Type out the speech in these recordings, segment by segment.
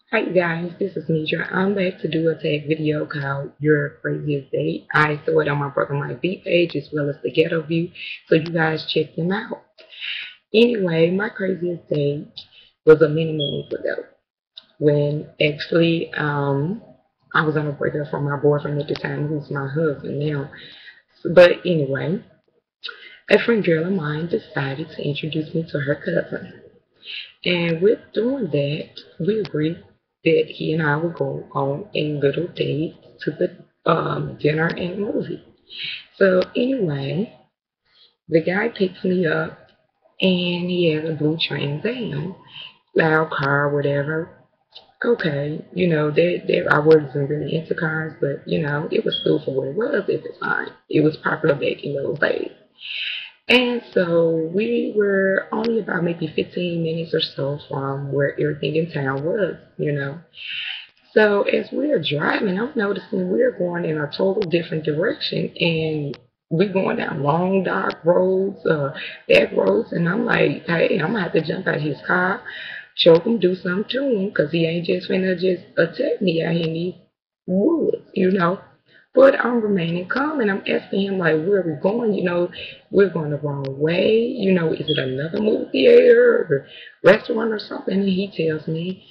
Hi guys, this is Nidra. I'm back to do a tag video called Your Craziest Date. I saw it on my brother Mike B page as well as the Ghetto View, so you guys check them out. Anyway, my craziest date was a many months ago when actually I was on a breakup from my boyfriend at the time, who's my husband now. But anyway, a friend girl of mine decided to introduce me to her cousin. And with doing that, we agreed that he and I would go on a little date to the dinner and movie. So anyway, the guy picks me up and he has a blue Trans Am, loud car, whatever. Okay, I wasn't really into cars, but it was still for what it was at the time. It was popular back in those days. And so we were only about maybe 15 minutes or so from where everything in town was. So as we are driving, I'm noticing we're going in a total different direction, and we're going down long, dark roads, back roads, and I'm like, hey, I'm gonna have to jump out his car, choke him, do something to him, because he ain't just finna just attack me out here in these woods. But I'm remaining calm and I'm asking him, like, where are we going? We're going the wrong way. Is it another movie theater or restaurant or something? And he tells me,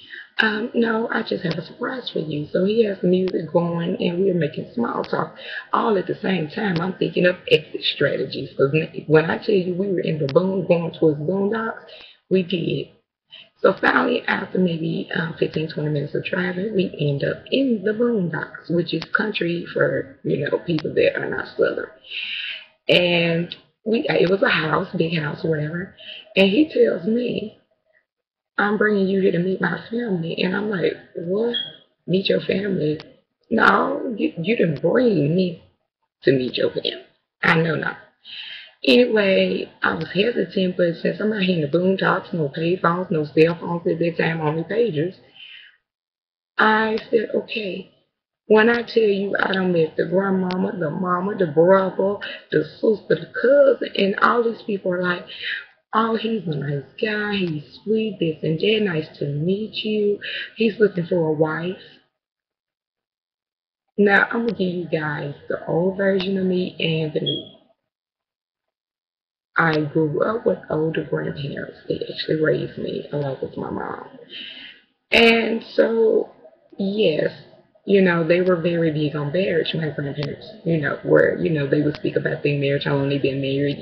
no, I just have a surprise for you. So he has the music going and we're making small talk all at the same time. I'm thinking of exit strategies. Because when I tell you we were in the going towards Boondocks, we did. So finally, after maybe 15, 20 minutes of driving, we end up in the Boondocks, which is country for, people that are not Southern. And it was a house, big house, whatever. And he tells me, I'm bringing you here to meet my family. And I'm like, what? Meet your family? No, you didn't bring me to meet your family. I know not. Anyway, I was hesitant, but since I'm out here in the boondocks, no payphones, no cell phones at that time, only pagers, I said, okay. When I tell you I done met the grandmama, the mama, the brother, the sister, the cousin, and all these people are like, oh, he's a nice guy, he's sweet, this and that, nice to meet you. He's looking for a wife. Now, I'm going to give you guys the old version of me and the new. I grew up with older grandparents. They actually raised me along with my mom. And so, yes, they were very big on marriage, my grandparents, where, they would speak about their marriage, how long they been married.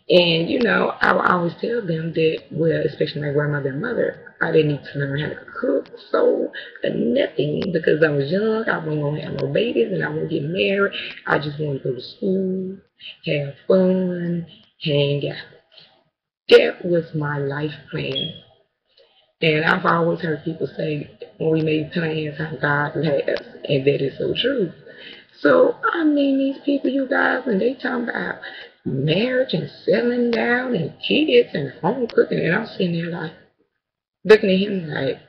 And, I would always tell them that, well, especially my grandmother and mother, I didn't need to learn how to cook, sew, or nothing because I was young. I wasn't going to have no babies and I wouldn't get married. I just wanted to go to school, have fun, hang out. That was my life plan. And I've always heard people say when we make plans how God has, and that is so true. So I mean these people, you guys, and they talking about marriage and settling down and kids and home cooking, and I'm sitting there like looking at him like,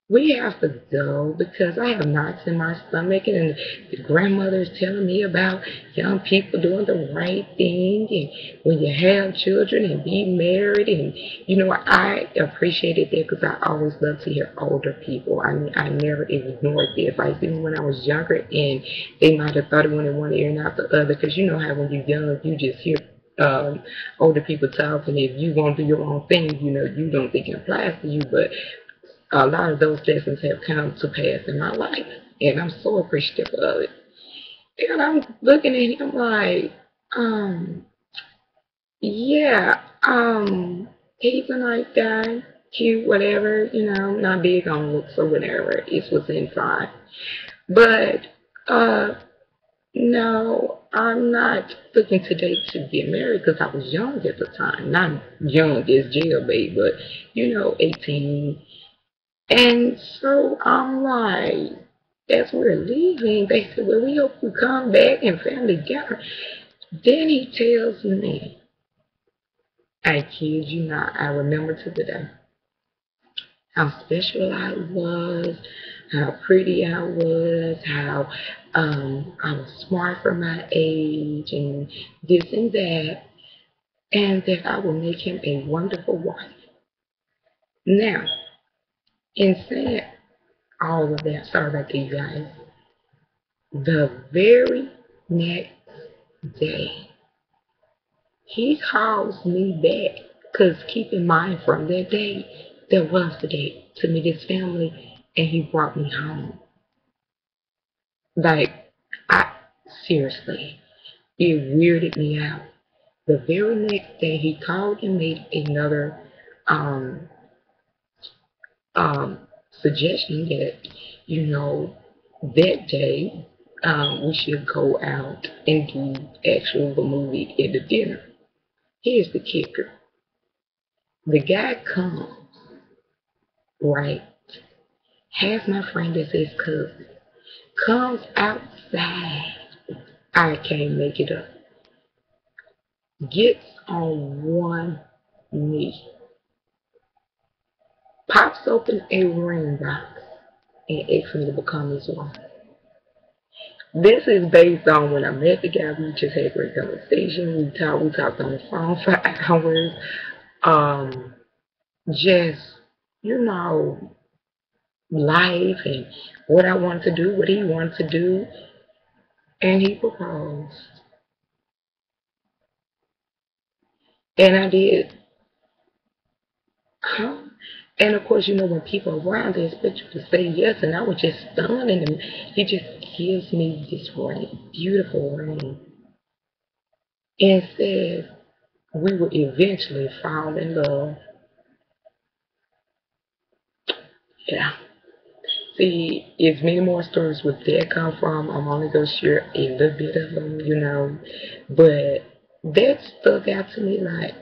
we have to go because I have knots in my stomach, and the grandmother is telling me about young people doing the right thing, and when you have children and be married, and I appreciated that because I always love to hear older people. I mean, I never ignored the advice, even when I was younger, and they might have thought it went in one ear and out the other, because you know how when you're young, you just hear older people talking. If you want to do your own thing, you don't think it applies to you, but a lot of those lessons have come to pass in my life, and I'm so appreciative of it. And I'm looking at him like, yeah, he's a nice guy, cute, whatever, not big on looks or whatever. It's what's inside. But, no, I'm not looking today to get married because I was young at the time. Not young as jailbait, but, 18. And so I'm like, as we're leaving, they said, well, we hope you come back and family together. Then he tells me, I kid you not, I remember to the day how special I was, how pretty I was, how I was smart for my age, and this and that, and that I will make him a wonderful wife. Now, And saying all of that, sorry about that, you guys. The very next day, he calls me back. Because keep in mind, from that day, there was the day to meet his family, and he brought me home. Like, I seriously, it weirded me out. The very next day, he called and made another um, um, suggestion that, you know, that day we should go out and do actual the movie at the dinner. Here's the kicker. The guy comes, right, has my friend as his cousin, comes outside. I can't make it up. Gets on one knee, pops open a ring box, and asks me to become his wife. This is based on when I met the guy. We just had a great conversation. We talked on the phone for hours. Um, just, you know, life and what I want to do, what he wants to do, and he proposed. And I did. Huh? And of course, you know, when people around, they expect you to say yes, and I was just stunned. And he just gives me this ring, beautiful ring, and says we will eventually fall in love. Yeah. See, it's many more stories where that come from. I'm only going to share a little bit of them, you know. But that stuck out to me like,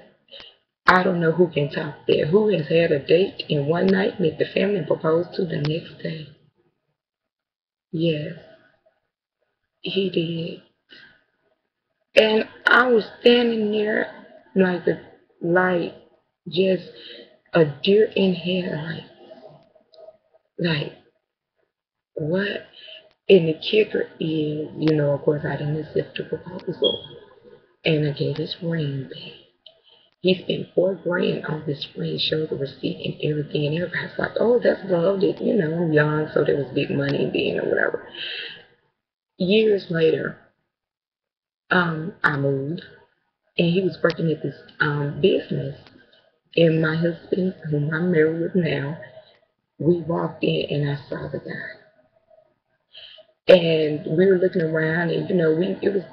I don't know who can top that. Who has had a date in one night, met the family, and proposed to the next day? Yes, he did. And I was standing there like just a deer in headlights. Like, what? And the kicker is, you know, of course, I didn't accept the proposal. And I gave his ring back. He spent $4 grand on this ring, showed the receipt and everything, and everybody's like, "Oh, that's lovely." You know, I'm young, so there was big money then or whatever. Years later, I moved, and he was working at this business. And my husband, whom I'm married with now, we walked in, and I saw the guy. And we were looking around, and you know,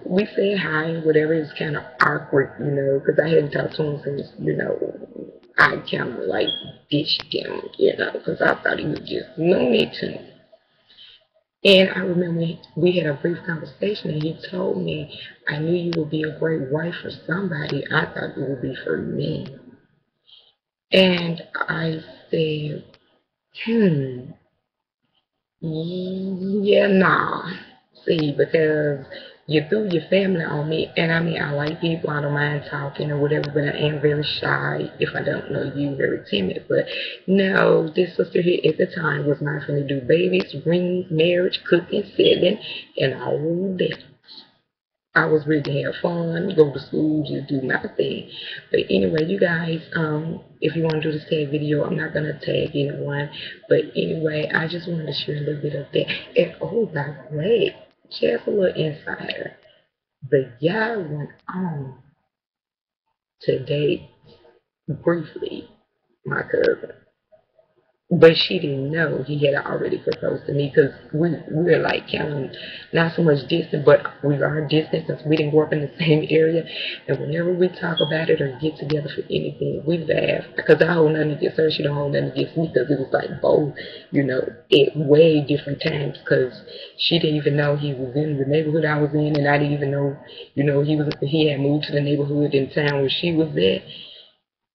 we said hi and whatever. It was kind of awkward, you know, because I hadn't talked to him since, you know, I kind of like ditched him, you know, because I thought he was just no need to me. And I remember we had a brief conversation, and he told me, "I knew you would be a great wife for somebody. I thought you would be for me." And I said, yeah, nah. See, because you threw your family on me, and I mean, I like people, I don't mind talking or whatever, but I am very shy if I don't know you, very timid. But no, this sister here at the time was not going to do babies, rings, marriage, cooking, selling, and all that. I was ready to have fun, go to school, just do my thing. But anyway, you guys, if you want to do this tag video, I'm not gonna tag anyone. But anyway, I just wanted to share a little bit of that. And oh, by the way, just a little insider. The guy went on to date briefly my cousin. But she didn't know he had already proposed to me because we're like kind of not so much distant, but we are distant since we didn't grow up in the same area. And whenever we talk about it or get together for anything, we laugh because I hold nothing against her. She don't hold nothing against me because it was like both, you know, at way different times because she didn't even know he was in the neighborhood I was in, and I didn't even know, you know, he had moved to the neighborhood in town where she was at.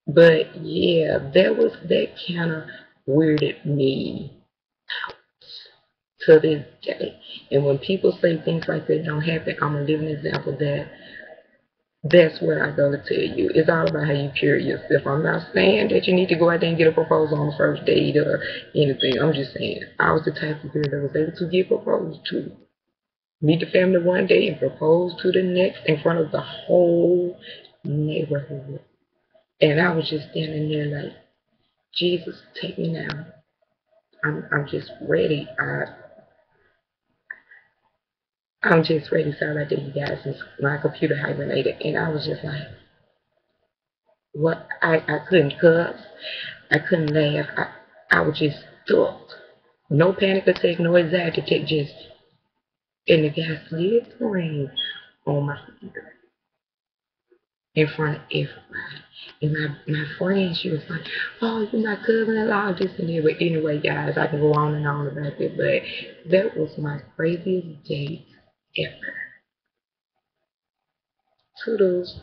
But yeah, that kind of weirded me to this day. And when people say things like that don't happen, I'm a living example that that's what I gotta tell you. It's all about how you carry yourself. I'm not saying that you need to go out there and get a proposal on the first date or anything. I'm just saying I was the type of girl that was able to get proposed to. Meet the family one day and propose to the next in front of the whole neighborhood. And I was just standing there like, Jesus, take me now. I'm just ready. I'm just ready. Sorry about that, you guys. My computer hibernated, and I was just like, what? I couldn't cuss. I couldn't laugh. I was just stuck. No panic attack, no anxiety attack, just, and the guy slid the ring on my finger in front of everybody. And my friend, she was like, oh, you're my cousin-in-law, this and that. But anyway, guys, I can go on and on about it, but that was my craziest date ever. Toodles.